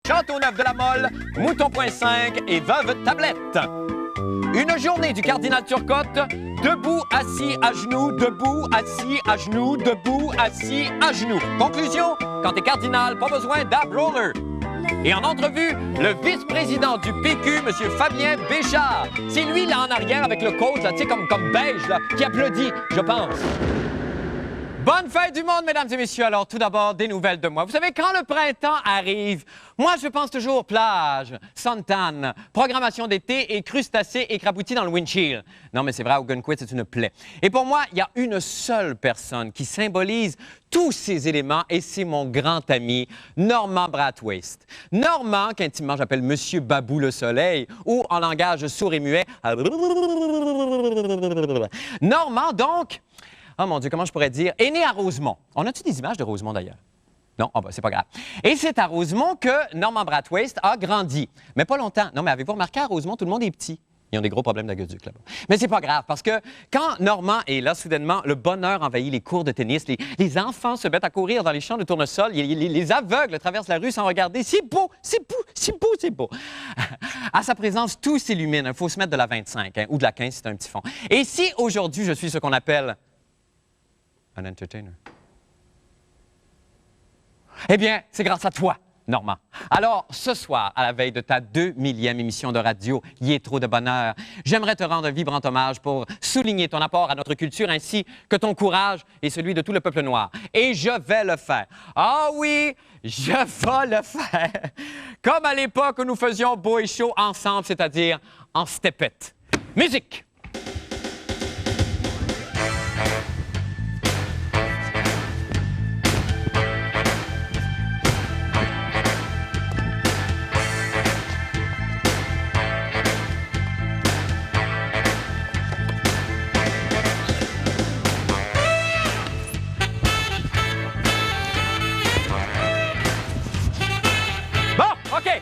Châteauneuf-de-la-Molle, Mouton.5 et Veuve Tablette. Une journée du cardinal Turcotte, debout, assis, à genoux, debout, assis, à genoux, debout, assis, à genoux. Conclusion, quand t'es cardinal, pas besoin d'ab roller. Et en entrevue, le vice-président du PQ, M. Fabien Béchard. C'est lui, là, en arrière, avec le coach, là, tu sais, comme beige, là, qui applaudit, je pense. Bonne fête du monde, mesdames et messieurs. Alors, tout d'abord, des nouvelles de moi. Vous savez, quand le printemps arrive, moi, je pense toujours plage, suntan, programmation d'été et crustacés écraboutis dans le windshield. Non, mais c'est vrai, Ogunquit, c'est une plaie. Et pour moi, il y a une seule personne qui symbolise tous ces éléments, et c'est mon grand ami, Normand Brathwaite. Normand, qu'intimement j'appelle Monsieur Babou le Soleil, ou en langage sourd et muet, Normand, donc, oh mon Dieu, comment je pourrais dire, est né à Rosemont. On a-tu des images de Rosemont, d'ailleurs? Non? Ah ben, c'est pas grave. Et c'est à Rosemont que Normand Brathwaite a grandi. Mais pas longtemps. Non, mais avez-vous remarqué, à Rosemont, tout le monde est petit. Ils ont des gros problèmes d'aqueduc là-bas. Mais c'est pas grave, parce que quand Normand est là, soudainement, le bonheur envahit les cours de tennis. Les enfants se mettent à courir dans les champs de tournesol. Les aveugles traversent la rue sans regarder. C'est beau, c'est beau, c'est beau, c'est beau. À sa présence, tout s'illumine. Il faut se mettre de la 25, hein, ou de la 15, c'est un petit fond. Et si aujourd'hui, je suis ce qu'on appelle un entertainer? Eh bien, c'est grâce à toi, Normand. Alors, ce soir, à la veille de ta 2000e émission de radio, Il est trop de bonheur, j'aimerais te rendre un vibrant hommage pour souligner ton apport à notre culture ainsi que ton courage et celui de tout le peuple noir. Et je vais le faire. Ah oui, je vais le faire. Comme à l'époque où nous faisions beau et chaud ensemble, c'est-à-dire en stepette. Musique!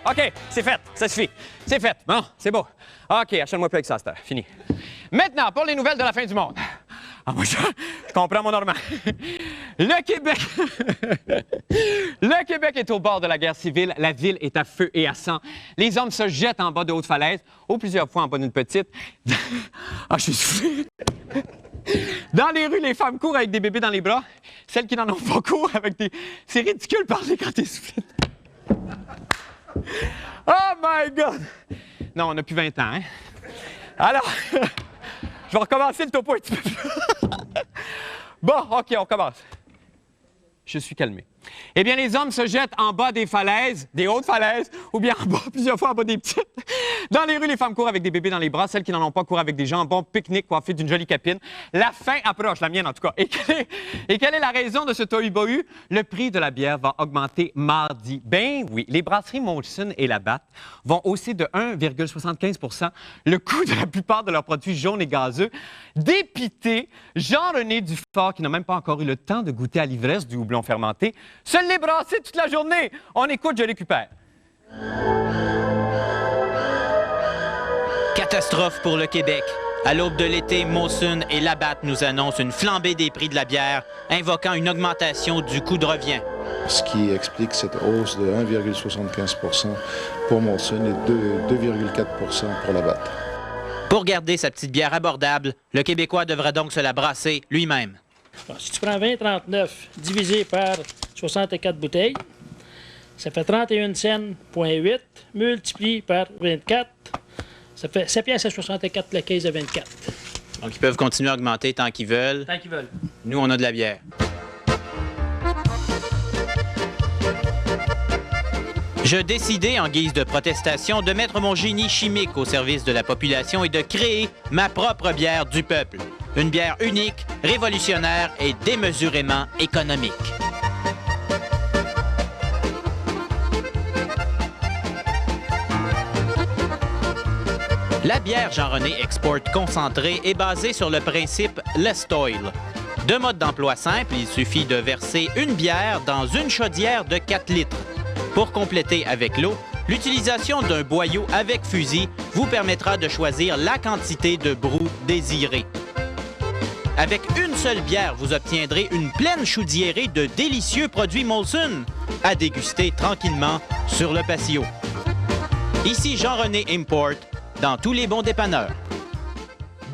OK, c'est fait, ça suffit. C'est fait. Bon, c'est beau. OK, achète-moi plus avec ça, c'est fini. Maintenant, pour les nouvelles de la fin du monde. Ah, moi, je comprends mon Normand. Le Québec... Le Québec est au bord de la guerre civile. La ville est à feu et à sang. Les hommes se jettent en bas de hautes falaises, ou plusieurs fois en bas d'une petite. Ah, je suis soufflé. Dans les rues, les femmes courent avec des bébés dans les bras. Celles qui n'en ont pas courent avec des... C'est ridicule de parler quand t'es soufflé. Oh my God! Non, on n'a plus 20 ans, hein? Alors, je vais recommencer le topo un petit peu plus. Bon, OK, on commence. Je suis calmé. Eh bien, les hommes se jettent en bas des falaises, des hautes falaises, ou bien en bas, plusieurs fois en bas des petites. Dans les rues, les femmes courent avec des bébés dans les bras. Celles qui n'en ont pas courent avec des jambons pique-nique coiffés d'une jolie capine. La fin approche, la mienne en tout cas. Et quelle est la raison de ce tohu-bohu? Le prix de la bière va augmenter mardi. Ben oui, les brasseries Molson et Labatt vont hausser de 1,75 % le coût de la plupart de leurs produits jaunes et gazeux. Dépité, Jean-René Dufort, qui n'a même pas encore eu le temps de goûter à l'ivresse du houblon fermenté, se l'est brassé toute la journée. On écoute, je récupère. Catastrophe pour le Québec. À l'aube de l'été, Molson et Labatt nous annoncent une flambée des prix de la bière, invoquant une augmentation du coût de revient. Ce qui explique cette hausse de 1,75 % pour Molson et 2,4 % pour Labatt. Pour garder sa petite bière abordable, le Québécois devrait donc se la brasser lui-même. Bon, si tu prends 20,39 divisé par 64 bouteilles, ça fait 31 cents,8 multiplié par 24, ça fait 7 piastres à 64 la caisse de 24. Donc, ils peuvent continuer à augmenter tant qu'ils veulent. Tant qu'ils veulent. Nous, on a de la bière. Je décidai, en guise de protestation, de mettre mon génie chimique au service de la population et de créer ma propre bière du peuple. Une bière unique, révolutionnaire et démesurément économique. La bière Jean-René Export concentrée est basée sur le principe Less Oil. De mode d'emploi simple, il suffit de verser une bière dans une chaudière de 4 litres. Pour compléter avec l'eau, l'utilisation d'un boyau avec fusil vous permettra de choisir la quantité de brou désirée. Avec une seule bière, vous obtiendrez une pleine chaudiérée de délicieux produits Molson à déguster tranquillement sur le patio. Ici Jean-René Import, dans tous les bons dépanneurs.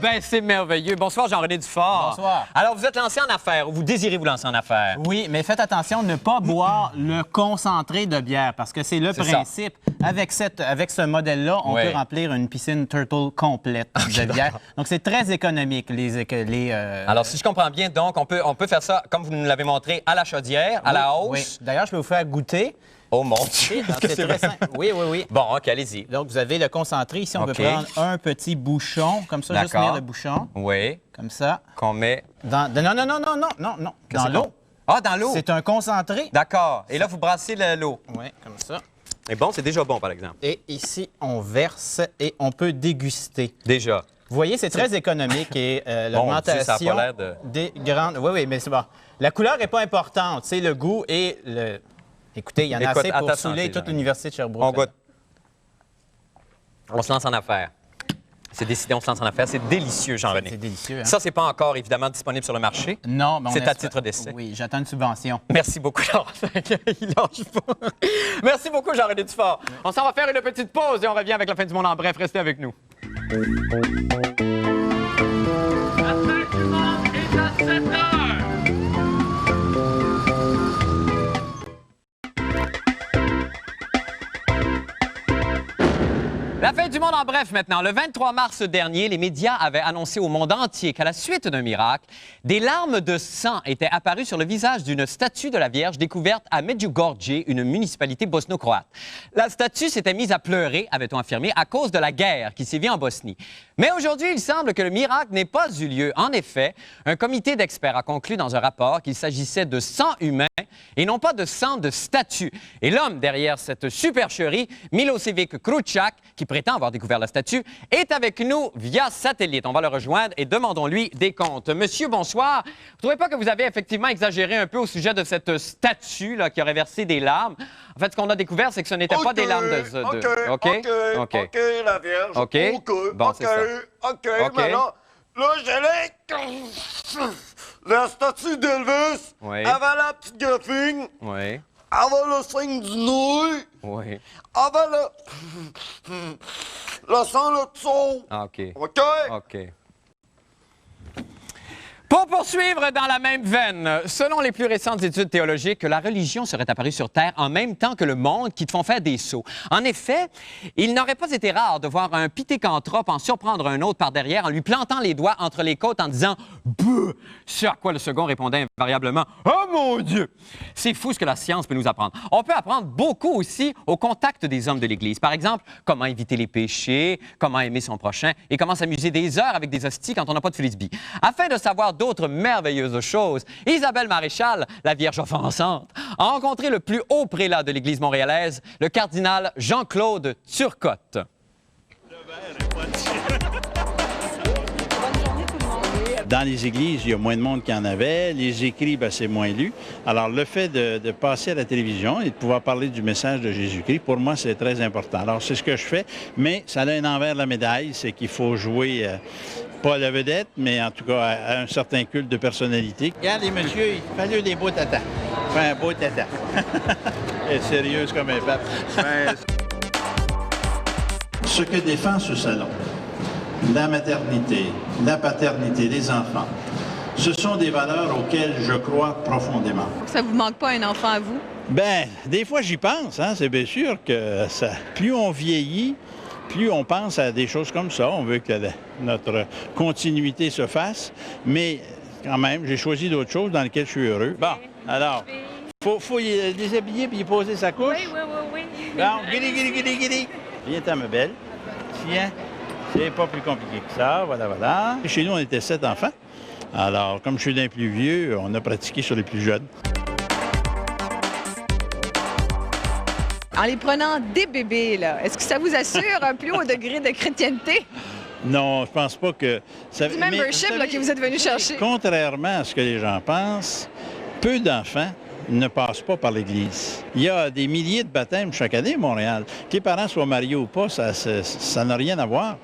Ben, c'est merveilleux. Bonsoir, Jean-René Dufort. Bonsoir. Alors, vous êtes lancé en affaires ou vous désirez vous lancer en affaires? Oui, mais faites attention de ne pas boire le concentré de bière parce que c'est le principe. Avec ce modèle-là, on peut remplir une piscine Turtle complète de bière. Donc, c'est très économique. Alors, si je comprends bien, donc, on peut faire ça, comme vous nous l'avez montré, à la chaudière, à la hausse. Oui. D'ailleurs, je peux vous faire goûter. Oh mon Dieu! C'est très simple. Oui, oui, oui. Bon, OK, allez-y. Donc, vous avez le concentré. Ici, on peut prendre un petit bouchon, comme ça, juste tenir le bouchon. Oui. Comme ça. Qu'on met... Non. Dans l'eau. Ah, dans l'eau? C'est un concentré. D'accord. Et là, vous brassez l'eau. Oui, comme ça. C'est bon, c'est déjà bon, par exemple. Et ici, on verse et on peut déguster. Déjà. Vous voyez, c'est très économique et l'augmentation des grandes... Oui, oui, mais c'est bon. La couleur n'est pas importante. C'est le goût et le... Écoutez, il y en a assez pour saouler toute l'Université de Sherbrooke. On goûte. On se lance en affaires. C'est décidé, on se lance en affaires. C'est délicieux, Jean-René. C'est délicieux, hein? Ça, c'est pas encore, évidemment, disponible sur le marché. Non, mais c'est à titre d'essai. Oui, j'attends une subvention. Merci beaucoup, il lâche pas. Merci beaucoup, Jean-René Dufort. On s'en va faire une petite pause et on revient avec la fin du monde en bref. Restez avec nous. La fin du monde est à 7 heures. La fin du monde en bref maintenant. Le 23 mars dernier, les médias avaient annoncé au monde entier qu'à la suite d'un miracle, des larmes de sang étaient apparues sur le visage d'une statue de la Vierge découverte à Medjugorje, une municipalité bosno-croate. La statue s'était mise à pleurer, avait-on affirmé, à cause de la guerre qui sévit en Bosnie. Mais aujourd'hui, il semble que le miracle n'ait pas eu lieu. En effet, un comité d'experts a conclu dans un rapport qu'il s'agissait de sang humain et non pas de sang de statue. Et l'homme derrière cette supercherie, Milosevic Kručak, qui prétend avoir découvert la statue, est avec nous via satellite. On va le rejoindre et demandons-lui des comptes. Monsieur, bonsoir. Vous ne trouvez pas que vous avez effectivement exagéré un peu au sujet de cette statue là, qui aurait versé des larmes? En fait, ce qu'on a découvert, c'est que ce n'était pas des larmes de... OK, la Vierge. OK. Bon, c'est ça. OK, maintenant, là, j'allais... La statue d'Elvis, oui. avant la petite graphine, oui. avant le signe du nouille, Oui. avant le sang de dessous. Ah, OK. OK? OK. Pour poursuivre dans la même veine, selon les plus récentes études théologiques, la religion serait apparue sur Terre en même temps que le monde qui te font faire des sauts. En effet, il n'aurait pas été rare de voir un pithécanthrope en surprendre un autre par derrière en lui plantant les doigts entre les côtes en disant « Beuh », ce à quoi le second répondait invariablement « Oh mon Dieu ». C'est fou ce que la science peut nous apprendre. On peut apprendre beaucoup aussi au contact des hommes de l'Église. Par exemple, comment éviter les péchés, comment aimer son prochain et comment s'amuser des heures avec des hosties quand on n'a pas de frisbee. Afin de savoir d'autres merveilleuses choses, Isabelle Maréchal, la Vierge offensante, a rencontré le plus haut prélat de l'Église montréalaise, le cardinal Jean-Claude Turcotte. Dans les églises, il y a moins de monde qu'il y en avait. Les écrits, c'est moins lu. Alors, le fait de passer à la télévision et de pouvoir parler du message de Jésus-Christ, pour moi, c'est très important. Alors, c'est ce que je fais, mais ça a un envers de la médaille, c'est qu'il faut jouer, pas à la vedette, mais en tout cas à un certain culte de personnalité. Regardez, monsieur, il fallait des beaux tatas. Enfin, un beau tata. Elle est sérieuse comme un pape. Ce que défend ce salon, la maternité, la paternité, les enfants, ce sont des valeurs auxquelles je crois profondément. Ça vous manque pas un enfant à vous? Bien, des fois, j'y pense. Hein? C'est bien sûr que plus on vieillit, plus on pense à des choses comme ça. On veut que notre continuité se fasse. Mais quand même, j'ai choisi d'autres choses dans lesquelles je suis heureux. Bon, alors, faut y déshabiller puis y poser sa couche. Oui. Bon, guidi. Viens-t'en, ma belle. Tiens. C'est pas plus compliqué que ça, voilà. Chez nous, on était 7 enfants. Alors, comme je suis d'un plus vieux, on a pratiqué sur les plus jeunes. En les prenant des bébés, là, est-ce que ça vous assure un plus haut degré de chrétienté? Non, je pense pas que... Ça... Du membership là, que vous êtes venu chercher. Contrairement à ce que les gens pensent, peu d'enfants ne passent pas par l'Église. Il y a des milliers de baptêmes chaque année à Montréal. Que les parents soient mariés ou pas, ça n'a rien à voir.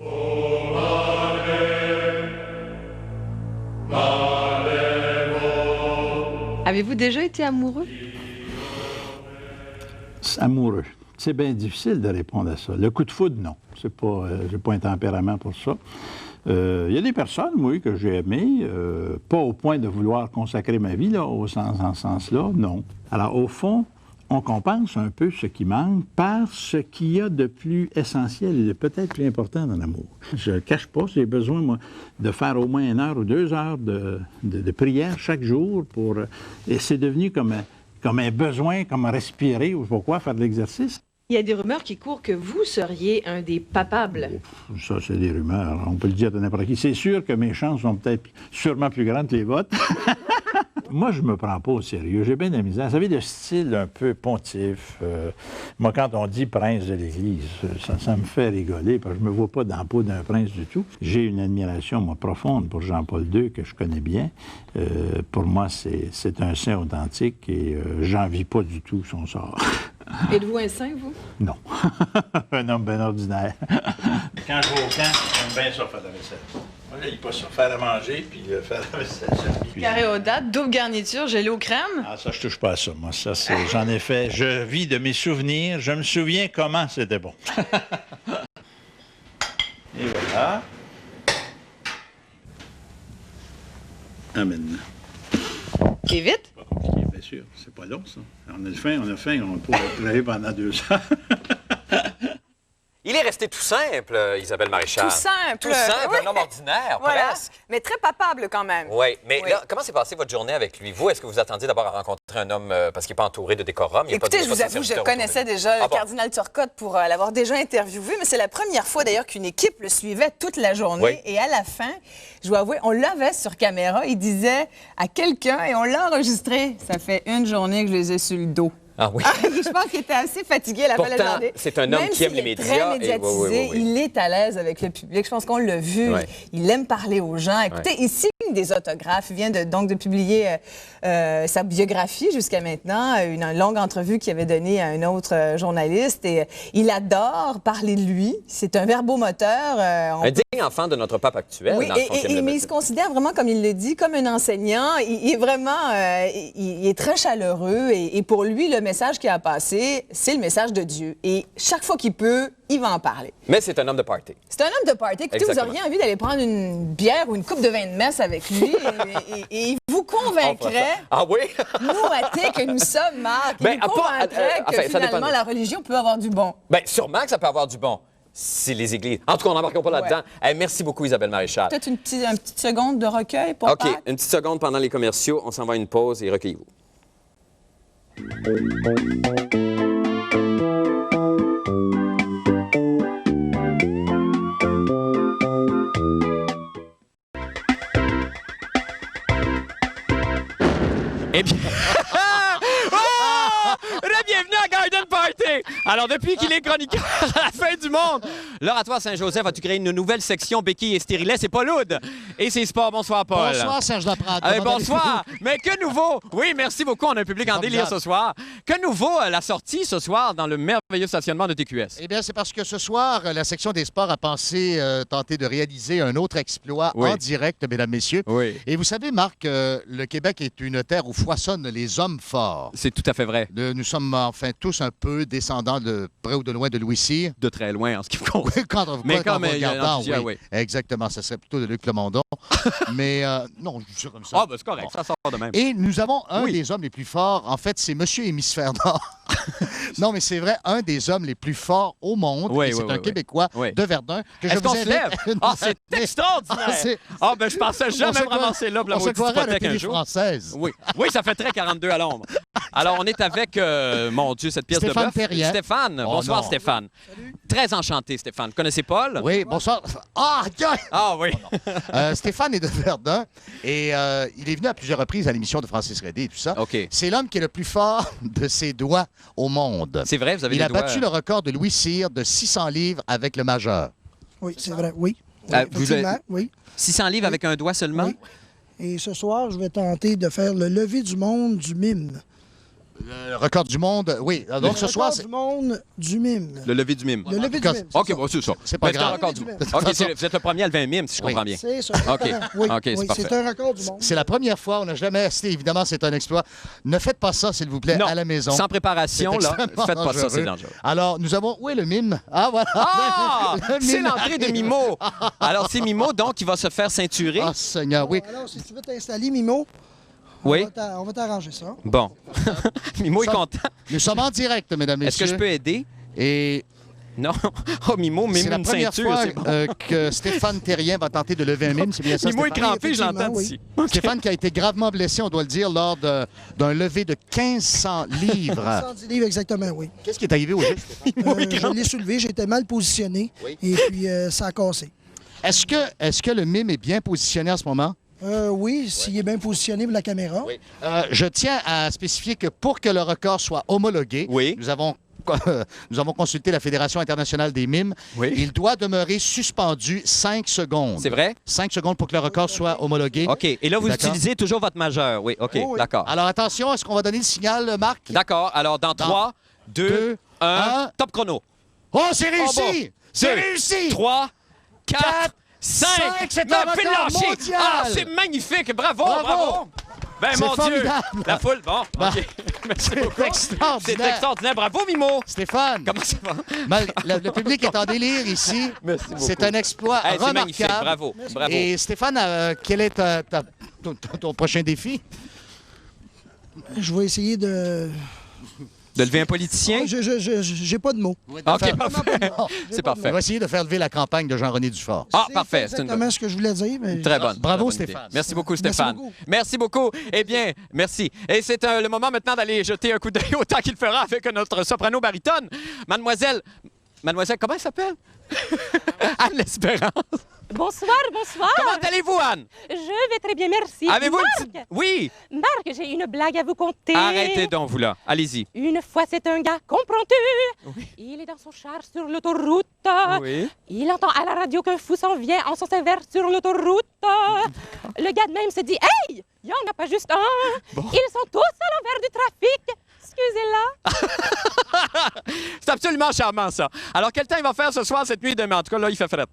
Avez-vous déjà été amoureux? Amoureux. C'est bien difficile de répondre à ça. Le coup de foudre, non. C'est pas, j'ai pas un tempérament pour ça. Il y a des personnes, oui, que j'ai aimées, pas au point de vouloir consacrer ma vie là, en ce sens-là, non. Alors, au fond, on compense un peu ce qui manque par ce qu'il y a de plus essentiel et de peut-être plus important dans l'amour. Je ne cache pas, j'ai besoin, moi, de faire au moins 1 heure ou 2 heures de prière chaque jour pour... et c'est devenu comme un besoin, comme respirer ou pourquoi faire de l'exercice. Il y a des rumeurs qui courent que vous seriez un des papables. Ça, c'est des rumeurs. On peut le dire de n'importe qui. C'est sûr que mes chances sont peut-être sûrement plus grandes que les vôtres. Moi, je me prends pas au sérieux. J'ai bien de la misère. Vous savez, le style un peu pontif. Moi, quand on dit prince de l'Église, ça me fait rigoler parce que je me vois pas dans la peau d'un prince du tout. J'ai une admiration, moi, profonde pour Jean-Paul II, que je connais bien. Pour moi, c'est un saint authentique et j'envie pas du tout son sort. Êtes-vous un saint, vous? Non. Un homme bien ordinaire. Quand je vais au camp, j'aime bien ça faire la vaisselle. Moi, je pas ça. Faire à manger, puis faire la vaisselle. Carré aux dattes, double garniture, gelée aux crèmes. Ah, ça, je touche pas à ça, moi. Ça, j'en ai fait. Je vis de mes souvenirs. Je me souviens comment c'était bon. Et voilà. Amen. C'est vite? Pas compliqué, bien sûr. C'est pas long, ça. On a faim, on peut travailler pendant 2 heures. Il est resté tout simple, Isabelle Maréchal. Tout simple. Tout simple, Oui. un homme ordinaire, Voilà. presque. Mais très papable quand même. Oui, mais Oui. là, comment s'est passée votre journée avec lui? Vous, est-ce que vous attendiez d'abord à rencontrer un homme parce qu'il n'est pas entouré de décorum? Écoutez, je vous avoue, je connaissais déjà le cardinal Turcotte pour l'avoir déjà interviewé, mais c'est la première fois d'ailleurs qu'une équipe le suivait toute la journée. Oui. Et à la fin, je dois avouer, on l'avait sur caméra. Il disait à quelqu'un, et on l'a enregistré, ça fait 1 journée que je les ai sur le dos. Ah oui. Je pense qu'il était assez fatigué à la fin de la Pourtant, journée. c'est un homme Même qui aime s'il les est médias très et- médiatisé, oui. il est à l'aise avec le public. Je pense qu'on l'a vu. Ouais. Il aime parler aux gens. Écoutez, il signe des autographes. Il vient donc de publier sa biographie jusqu'à maintenant, une longue entrevue qu'il avait donnée à un autre journaliste. Et il adore parler de lui. C'est un verbomoteur. Un digne enfant de notre pape actuel. Oui, dans le 11e mais il level. se considère vraiment, comme il le dit, comme un enseignant. Il est vraiment, il est très chaleureux et pour lui, le message qui a passé, c'est le message de Dieu. Et chaque fois qu'il peut, il va en parler. Mais c'est un homme de party. C'est un homme de party. Écoutez, Exactement. vous auriez envie d'aller prendre une bière ou une coupe de vin de messe avec lui et il vous convaincrait, Ah oui? nous, athées que nous sommes, Marc, il Ben, nous convaincrait enfin, que ça dépend finalement, de- la religion peut avoir du bon. Bien, sûrement que ça peut avoir du bon. C'est les églises. En tout cas, on n'embarquera pas là-dedans. Ouais. Merci beaucoup, Isabelle Maréchal. Peut-être une petite seconde de recueil pour OK, Pâques? une petite seconde pendant les commerciaux. On s'en va à une pause et recueillez-vous. Eh bien... Oh! Bienvenue à Garden Party! Alors, depuis qu'il est chroniqueur à la fin du monde, l'Oratoire Saint-Joseph a-tu créé une nouvelle section béquilles et stérilet? C'est pas lourd. Et c'est sport. Bonsoir, Paul. Bonsoir, Serge Laprade. Bonsoir. Mais que nouveau? Oui, merci beaucoup. On a un public en délire ce soir. Que nouveau la sortie ce soir dans le merveilleux stationnement de TQS? Eh bien, c'est parce que ce soir, la section des sports a pensé tenter de réaliser un autre exploit Oui. en direct, mesdames, messieurs. Oui. Et vous savez, Marc, le Québec est une terre où foisonnent les hommes forts. C'est tout à fait vrai. Nous sommes enfin tous un peu descendants de près ou de loin de Louis Cyr. De très loin en ce qui me concerne. Mais quand quand même, on il y a un regarde, enthousiasme, oui. oui. Exactement, ça serait plutôt de Luc Lemondon. Mais non, je dis ça comme ça. Ah, ben c'est correct. Ça sort de même. Et nous avons un Oui. des hommes les plus forts. En fait, c'est Monsieur Hémisphère Nord. Non, mais c'est vrai, un des hommes les plus forts au monde. Oui, et c'est oui, un oui, Québécois oui. de Verdun. Que je Est-ce qu'on vous se invite lève? à nous Ah, c'est amener. extraordinaire! Ah, c'est- Ah, ben je pensais jamais On se me croirait- ramasser là pour la on se maudite croirait à la hypothèque un télé jour. française. Oui. Oui, ça fait très 42 à l'ombre. Alors, on est avec, mon Dieu, cette pièce Stéphane de bœuf. Perrien. Stéphane. Oh, Bonsoir, non. Stéphane. Très enchanté, Stéphane. Vous connaissez Paul? Oui, bonsoir. Ah, regarde! Ah oui. Stéphane est de Verdun et il est venu à plusieurs reprises à l'émission de Francis Redé et tout ça. OK. C'est l'homme qui est le plus fort de ses doigts au monde. C'est vrai, vous avez Il des a doigts... battu le record de Louis Cyr de 600 livres avec le majeur. Oui, c'est vrai, oui. Ah, Oui, vous effectivement, avez- oui. 600 livres avec un doigt seulement? Oui. Et ce soir, je vais tenter de faire le lever du monde du mime. Le record du monde, oui. Donc ce soir, c'est... Le record du monde du mime. Le lever du mime. Le lever du mime. OK, bon, c'est ça. C'est pas Mais grave. un record du monde. OK, vous êtes le premier à lever un mime, si je comprends bien. C'est ça. OK, Oui, OK, c'est parfait. c'est un record du monde. C'est la première fois, on n'a jamais assisté. Évidemment, c'est un exploit. Ne faites pas ça, s'il vous plaît, Non, à la maison. sans préparation, C'est là, extrêmement faites pas ça, c'est dangereux. dangereux. Alors, nous avons... Où est le mime? Ah, voilà. Ah! Le C'est mime l'entrée de arrive. Mimo. Alors, c'est Mimo, donc, il va se faire ceinturer. Ah, Seigneur, oui. Alors, si tu veux t'installer, Mimo, Oui. on va t'arranger ça. Bon. Mimo est content. Nous sommes en direct, mesdames et Est-ce messieurs. que je peux aider? Et Non. Oh, Mimo, c'est mime la une première ceinture, fois c'est bon. que Stéphane Terrien va tenter de lever un mime. C'est bien ça, Mimo est Stéphane? crampé, je l'entends Oui. d'ici. Stéphane qui a été gravement blessé, on doit le dire, lors d'un lever de 1500 livres. 110 livres exactement, oui. Qu'est-ce qui est arrivé au juste, Stéphane? Je l'ai soulevé, j'étais mal positionné et puis ça a cassé. Est-ce que le mime est bien positionné en ce moment? Oui, s'il est bien positionné pour la caméra. Oui. Je tiens à spécifier que pour que le record soit homologué, Oui. nous avons consulté la Fédération internationale des mimes. Oui. Il doit demeurer suspendu 5 secondes. C'est vrai? 5 secondes pour que le record soit homologué. OK. Et là, vous D'accord. utilisez toujours votre majeur. Oui, OK, Oh, oui. d'accord. Alors attention, est-ce qu'on va donner le signal, Marc? D'accord. Alors, dans 3, 2, 1, un. top chrono. Oh, c'est réussi! Oh, bon. C'est 2, réussi! 3, 4, 5. c'est un record mondial! Ah, c'est magnifique! Bravo, Bravo! bravo! Ben, C'est mon Dieu! formidable! La foule, bon, OK. Merci C'est beaucoup. extraordinaire! C'est extraordinaire. Bravo, Mimo! Stéphane, Comment ça va? le public est en délire ici. Merci beaucoup. C'est un exploit Hey, c'est magnifique. remarquable. Bravo, bravo. Et Stéphane, quel est ton prochain défi? Je vais essayer de... De lever un politicien? J'ai pas de mots. OK, parfait. C'est On parfait. va essayer de faire lever la campagne de Jean-René Dufort. Ah, parfait. C'est C'est une exactement ce que je voulais dire. Mais... très bonne. Bravo, très bonne Stéphane. idée. Merci beaucoup, Merci Stéphane. beaucoup. Merci beaucoup. Eh bien, merci. Et c'est le moment maintenant d'aller jeter un coup d'œil au temps qu'il fera avec notre soprano baryton, Mademoiselle, comment elle s'appelle? Anne L'Espérance. Bonsoir, bonsoir. Comment allez-vous, Anne? Je vais très bien, merci. Avez-vous une Marc, petite... Oui! Marc, j'ai une blague à vous conter. Arrêtez donc, vous, là. Allez-y. Une fois, c'est un gars, comprends-tu? Oui. Il est dans son char sur l'autoroute. Oui. Il entend à la radio qu'un fou s'en vient en sens inverse sur l'autoroute. Le gars de même se dit, hey, il n'y en a pas juste un. Bon. Ils sont tous à l'envers du trafic. Excusez-la. C'est absolument charmant, ça. Alors, quel temps il va faire ce soir, cette nuit, demain? En tout cas, là, il fait fret.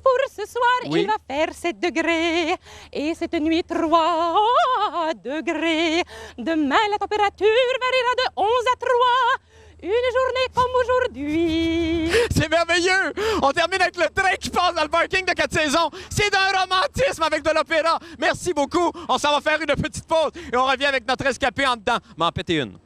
Pour ce soir, Oui. il va faire 7 degrés. Et cette nuit, 3 degrés. Demain, la température variera de 11 à 3. Une journée comme aujourd'hui. C'est merveilleux! On termine avec le train qui passe dans le parking de 4 saisons. C'est d'un romantisme avec de l'opéra. Merci beaucoup. On s'en va faire une petite pause et on revient avec notre escapé en dedans. M'en péter une.